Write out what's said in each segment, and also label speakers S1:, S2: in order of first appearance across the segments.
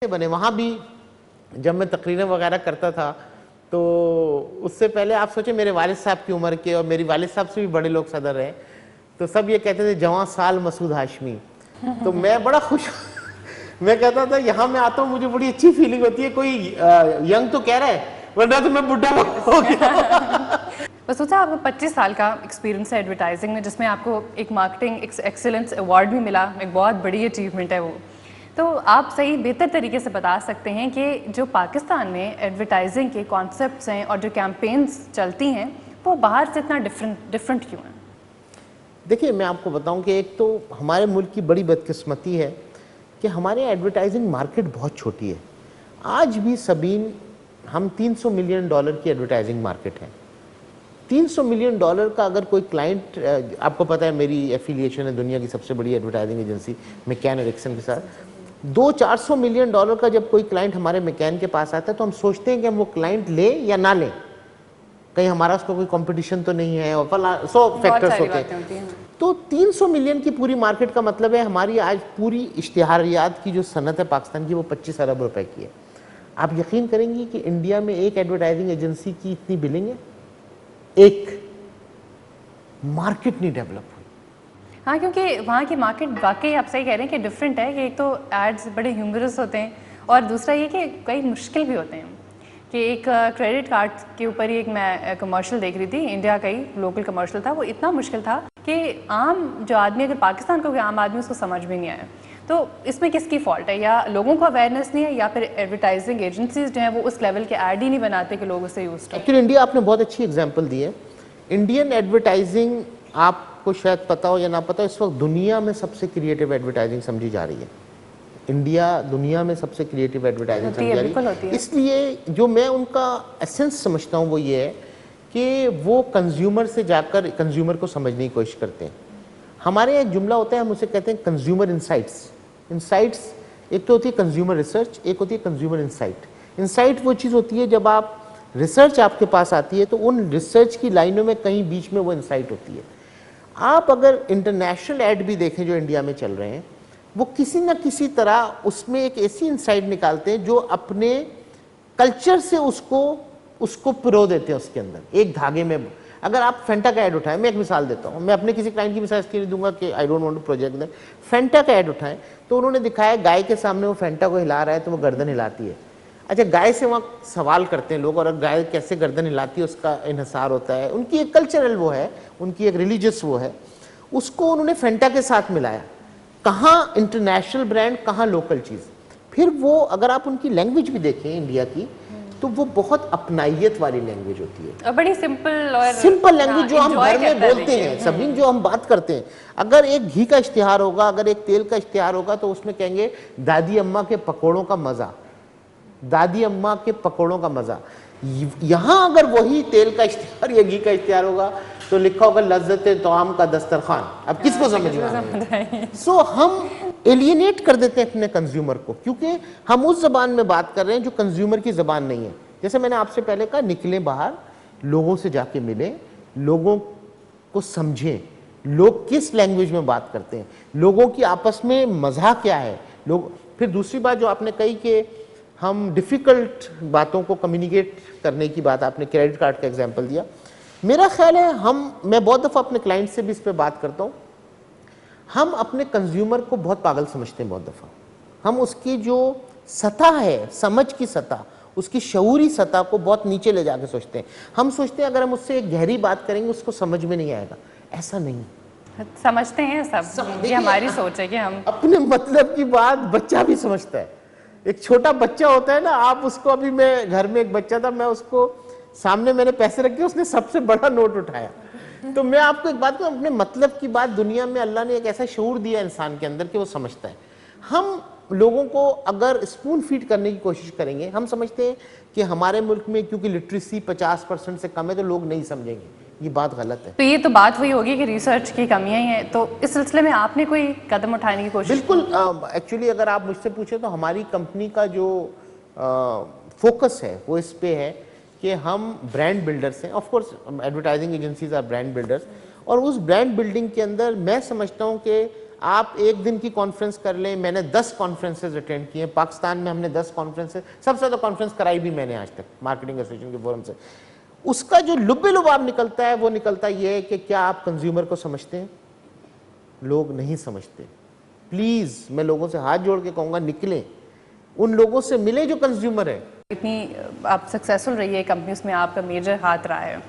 S1: बने वहाँ भी जब मैं तकरीरें वगैरह करता था तो उससे पहले आप सोचे मेरे वालिद साहब की उम्र के और मेरी वालिद साहब से भी बड़े लोग सदर रहे, तो सब ये कहते थे जवां साल मसूद हाशमी। तो मैं बड़ा खुश मैं कहता था यहाँ मैं आता हूँ मुझे बड़ी अच्छी फीलिंग होती है, कोई यंग तो कह रहा है वरना तो मैं बुढ़ा हो गया।
S2: बस सोचा आपको 25 साल का एक्सपीरियंस है एडवर्टाइजिंग में, जिसमें आपको एक मार्केटिंग एक्सीलेंस अवार्ड भी मिला, एक बहुत बड़ी अचीवमेंट है वो। तो आप सही बेहतर तरीके से बता सकते हैं कि जो पाकिस्तान में एडवर्टाइजिंग के कॉन्सेप्ट्स हैं और जो कैंपेन्स चलती हैं वो बाहर से इतना डिफरेंट क्यों हैं?
S1: देखिए मैं आपको बताऊं कि एक तो हमारे मुल्क की बड़ी बदकिस्मती है कि हमारे एडवर्टाइजिंग मार्केट बहुत छोटी है। आज भी सबीन हम $300 मिलियन की एडवर्टाइजिंग मार्केट है। $300 मिलियन का अगर कोई क्लाइंट, आपको पता है मेरी एफिलिएशन है दुनिया की सबसे बड़ी एडवर्टाइजिंग एजेंसी मैकैन एरिक्सन के साथ, 200-400 मिलियन डॉलर का जब कोई क्लाइंट हमारे मैकैन के पास आता है तो हम सोचते हैं कि हम वो क्लाइंट लें या ना लें, कहीं हमारा उसको कोई कंपटीशन तो नहीं है, और 100 फैक्टर्स होते हैं। तो 300 मिलियन की पूरी मार्केट का मतलब है हमारी आज पूरी इश्तिहारियात की जो सनत है पाकिस्तान की वो 25 अरब रुपए की है। आप यकीन करेंगी कि इंडिया में एक एडवर्टाइजिंग एजेंसी की इतनी बिलिंग है, एक मार्केट नहीं डेवलप हुई।
S2: हाँ, क्योंकि वहाँ की मार्केट वाकई आप सही कह रहे हैं कि डिफरेंट है कि एक तो एड्स बड़े ह्यूमरस होते हैं और दूसरा ये कि कई मुश्किल भी होते हैं। कि एक क्रेडिट कार्ड के ऊपर ही एक मैं कमर्शियल देख रही थी, इंडिया का ही लोकल कमर्शियल था, वो इतना मुश्किल था कि आम जो आदमी, अगर पाकिस्तान का कोई आम आदमी, उसको समझ में नहीं आया। तो इसमें किसकी फॉल्ट है? या लोगों को अवेयरनेस नहीं है या फिर एडवर्टाइजिंग एजेंसीज जो हैं वो उस लेवल के ऐड ही नहीं बनाते कि लोग उसे यूज़ करें?
S1: एक्चुअली इंडिया, आपने बहुत अच्छी एग्जांपल दी है। इंडियन एडवर्टाइजिंग, आपको शायद पता हो या ना पता हो, इस वक्त दुनिया में सबसे क्रिएटिव एडवर्टाइजिंग समझी जा रही है। इंडिया दुनिया में सबसे क्रिएटिव एडवर्टाइजिंग समझी जा रही है। इसलिए जो मैं उनका एसेंस समझता हूँ वो ये है कि वो कंज्यूमर से जाकर कंज्यूमर को समझने की कोशिश करते हैं। हमारे यहाँ एक जुमला होता है, हम उसे कहते हैं कंज्यूमर इंसाइट्स। इंसाइट्स एक तो होती है कंज्यूमर रिसर्च, एक होती है कंज्यूमर इंसाइट। इंसाइट वो चीज़ होती है जब आप रिसर्च आपके पास आती है तो उन रिसर्च की लाइनों में कहीं बीच में वो इंसाइट होती है। आप अगर इंटरनेशनल ऐड भी देखें जो इंडिया में चल रहे हैं, वो किसी न किसी तरह उसमें एक ऐसी इंसाइट निकालते हैं जो अपने कल्चर से उसको पिरो देते हैं उसके अंदर एक धागे में। अगर आप फेंटा का ऐड उठाएं, मैं एक मिसाल देता हूं, मैं अपने किसी क्लाइंट की मिसाल इसके लिए दूंगा कि I don't want to project that. Fanta का ऐड उठाएं तो उन्होंने दिखाया गाय के सामने वो फेंटा को हिला रहा है तो वो गर्दन हिलाती है। अच्छा, गाय से वहाँ सवाल करते हैं लोग, और गाय कैसे गर्दन हिलाती है उसका इन्हिसार होता है, उनकी एक कल्चरल वो है, उनकी एक रिलीजियस वो है, उसको उन्होंने फेंटा के साथ मिलाया। कहाँ इंटरनेशनल ब्रांड, कहाँ लोकल चीज़। फिर वो अगर आप उनकी लैंग्वेज भी देखें इंडिया की, तो वो बहुत अपनाइयत वाली लैंग्वेज होती है और
S2: बड़ी सिंपल
S1: लैंग्वेज जो हम घर में बोलते हैं सभी, जो हम बात करते हैं। अगर एक घी का इश्तिहार होगा, अगर एक तेल का इश्तिहार होगा तो उसमें कहेंगे दादी अम्मा के पकौड़ों का मज़ा, दादी अम्मा के पकौड़ों का मज़ा। यहाँ अगर वही तेल का इश्तिहार या घी का इश्तिहार होगा तो लिखा होगा लज्जत तौआम का दस्तरखान। अब किसको समझ में आए? सो हम एलियनेट कर देते हैं अपने कंज्यूमर को, क्योंकि हम उस जबान में बात कर रहे हैं जो कंज्यूमर की जबान नहीं है। जैसे मैंने आपसे पहले कहा, निकलें बाहर, लोगों से जाके मिलें, लोगों को समझें, लोग किस लैंग्वेज में बात करते हैं, लोगों की आपस में मज़ा क्या है लोग। फिर दूसरी बात जो आपने कही कि हम डिफ़िकल्ट बातों को कम्युनिकेट करने की बात, आपने क्रेडिट कार्ड का एग्जांपल दिया। मेरा ख्याल है मैं बहुत दफ़ा अपने क्लाइंट से भी इस पर बात करता हूँ, हम अपने कंज्यूमर को बहुत पागल समझते हैं। बहुत दफ़ा हम उसकी जो सतह है, समझ की सतह, उसकी शऊरी सतह को बहुत नीचे ले जाके सोचते हैं। हम सोचते हैं अगर हम उससे एक गहरी बात करेंगे उसको समझ में नहीं आएगा। ऐसा नहीं,
S2: समझते हैं सब। ये हमारी सोच है कि हम
S1: अपने मतलब की बात बच्चा भी समझता है। एक छोटा बच्चा होता है ना, आप उसको, अभी मैं घर में एक बच्चा था, मैं उसको सामने मैंने पैसे रखे, उसने सबसे बड़ा नोट उठाया। तो मैं आपको एक बात कहूं, अपने मतलब की बात दुनिया में अल्लाह ने एक ऐसा शऊर दिया इंसान के अंदर कि वो समझता है। हम लोगों को अगर स्पून फीड करने की कोशिश करेंगे, हम समझते हैं कि हमारे मुल्क में क्योंकि लिटरेसी 50% से कम है तो लोग नहीं समझेंगे, ये बात गलत है।
S2: तो ये तो बात वही होगी कि रिसर्च की कमियां ही हैं। तो इस सिलसिले में आपने कोई कदम उठाने की कोशिश?
S1: बिल्कुल। एक्चुअली अगर आप मुझसे पूछे तो हमारी कंपनी का जो फोकस है वो इस पे है कि हम ब्रांड बिल्डर्स हैं। Of course advertising agencies are brand builders, और उस ब्रांड बिल्डिंग के अंदर मैं समझता हूँ कि आप एक दिन की कॉन्फ्रेंस कर लें, मैंने 10 कॉन्फ्रेंसेज अटेंड किए हैं पाकिस्तान में, हमने 10 कॉन्फ्रेंसेज, सबसे ज़्यादा कॉन्फ्रेंस कराई भी मैंने आज तक मार्केटिंग एसोसिएशन के फोरम से। उसका जो लुब्बे लुबाब निकलता है वो निकलता ये है कि क्या आप कंज्यूमर को समझते हैं? लोग नहीं समझते। प्लीज़ मैं लोगों से हाथ जोड़ के कहूँगा, निकलें, उन लोगों से मिले जो कंज्यूमर है।
S2: इतनी आप सक्सेसफुल रही है कंपनी, उसमें आपका मेजर हाथ रहा है।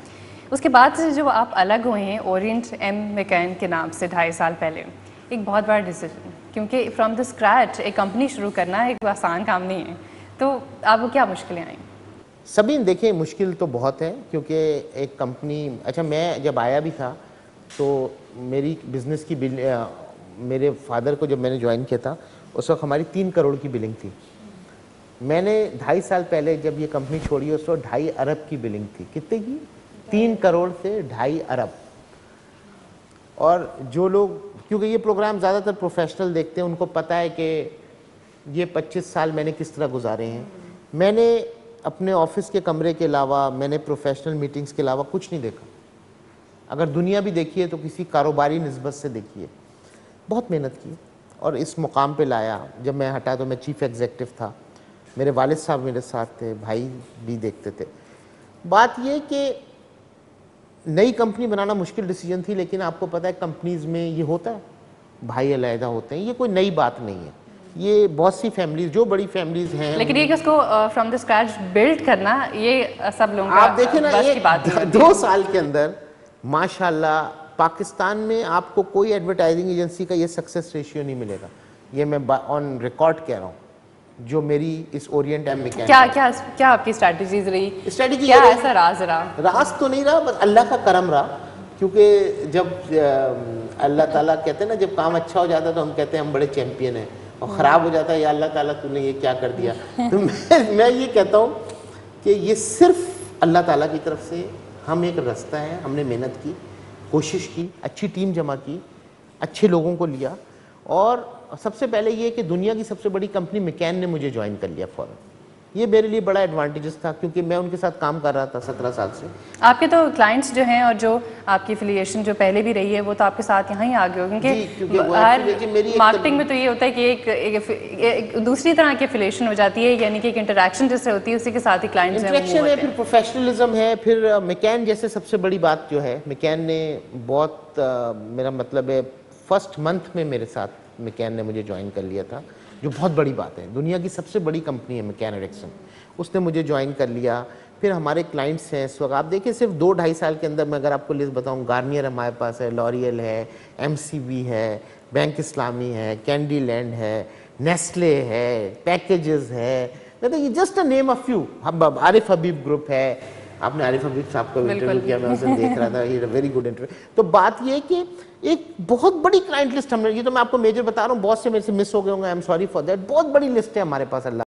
S2: उसके बाद से जो आप अलग हुए हैं ओरिएंट एम मैकन के नाम से 2.5 साल पहले, एक बहुत बड़ा डिसीजन, क्योंकि फ्रॉम द स्क्रैच एक कंपनी शुरू करना एक आसान काम नहीं है। तो आपको क्या मुश्किलें आई?
S1: सभी देखिए मुश्किल तो बहुत है, क्योंकि एक कंपनी, अच्छा मैं जब आया भी था तो मेरी बिज़नेस की मेरे फादर को जब मैंने ज्वाइन किया था उस वक्त हमारी 3 करोड़ की बिलिंग थी। मैंने 2.5 साल पहले जब ये कंपनी छोड़ी उस वक्त 2.5 अरब की बिलिंग थी। कितने की? 3 करोड़ से 2.5 अरब। और जो लोग, क्योंकि ये प्रोग्राम ज़्यादातर प्रोफेशनल देखते हैं, उनको पता है कि ये 25 साल मैंने किस तरह गुजारे हैं। मैंने अपने ऑफिस के कमरे के अलावा, मैंने प्रोफेशनल मीटिंग्स के अलावा कुछ नहीं देखा। अगर दुनिया भी देखी है तो किसी कारोबारी निस्बत से देखी है। बहुत मेहनत की और इस मुकाम पे लाया। जब मैं हटा तो मैं चीफ एग्जीक्यूटिव था, मेरे वालिद साहब मेरे साथ थे, भाई भी देखते थे। बात ये कि नई कंपनी बनाना मुश्किल डिसीजन थी, लेकिन आपको पता है कंपनीज में ये होता है, भाई अलहदा होते हैं, ये कोई नई बात नहीं है। ये बहुत सी फैमिलीज, जो बड़ी फैमिलीज हैं,
S2: लेकिन ये कि उसको फ्रॉम द स्क्रैच बिल्ड करना, ये सब लोगों का
S1: आप देखिए ना,
S2: बस की बात नहीं होती।
S1: 2 साल के अंदर माशाल्लाह पाकिस्तान में आपको कोई एडवर्टाइजिंग एजेंसी का ये सक्सेस रेशियो नहीं मिलेगा। ये मैं ऑन रिकॉर्ड कह रहा हूँ, जो मेरी इस ओरिएंट एम मैकन।
S2: क्या आपकी स्ट्रैटेजीज रही?
S1: स्ट्रेटेजी
S2: क्या ऐसा राज रहा?
S1: राज तो नहीं रहा, बस अल्लाह का करम रहा। क्योंकि जब अल्लाह ताला कहते हैं ना, जब काम अच्छा हो जाता है तो हम कहते हैं हम बड़े चैंपियन हैं, और ख़राब हो जाता है या अल्लाह ताला तूने ये क्या कर दिया। तो मैं ये कहता हूँ कि ये सिर्फ अल्लाह ताला की तरफ से हम एक रास्ता है, हमने मेहनत की, कोशिश की, अच्छी टीम जमा की, अच्छे लोगों को लिया, और सबसे पहले ये कि दुनिया की सबसे बड़ी कंपनी मैकन ने मुझे ज्वाइन कर लिया फ़ौरन। ये मेरे लिए बड़ा एडवांटेजेस था, क्योंकि मैं उनके साथ काम कर रहा था 17 साल से।
S2: आपके तो क्लाइंट्स जो हैं और जो आपकी एफिलिएशन जो पहले भी रही है वो तो आपके साथ यहाँ ही आ गए हो, क्योंकि हर मार्केटिंग में तो ये होता है कि एक दूसरी तरह की एफिलिएशन हो जाती है, यानी कि एक इंटरेक्शन जैसे होती है, उसी के साथ ही क्लाइंट्स
S1: इंटरेक्शन है, फिर प्रोफेशनलिज्म है, फिर मैकन जैसे सबसे बड़ी बात जो है, मैकन ने बहुत मेरा मतलब है फर्स्ट मंथ में मेरे साथ मैकन ने मुझे ज्वाइन कर लिया था, जो बहुत बड़ी बात है। दुनिया की सबसे बड़ी कंपनी है मैकन एरिक्सन, उसने मुझे ज्वाइन कर लिया। फिर हमारे क्लाइंट्स हैं इस वक्त, आप देखिए सिर्फ 2-2.5 साल के अंदर मैं अगर आपको लिस्ट बताऊं, गार्नियर हमारे पास है, लॉरियल है, MCB है, बैंक इस्लामी है, कैंडी लैंड है, नेस्ले है, पैकेजेस है, मतलब ये just a name of few. Arif Habib group है, आपने आरिफ हबीब साहब को इंटरव्यू किया, मैं उसे देख रहा था, ये वेरी गुड इंटरव्यू। तो बात ये है कि एक बहुत बड़ी क्लाइंट लिस्ट हमने, ये तो मैं आपको मेजर बता रहा हूँ, बहुत से मेरे से मिस हो गए होंगे, I am sorry for that. बहुत बड़ी लिस्ट है हमारे पास अल्लाह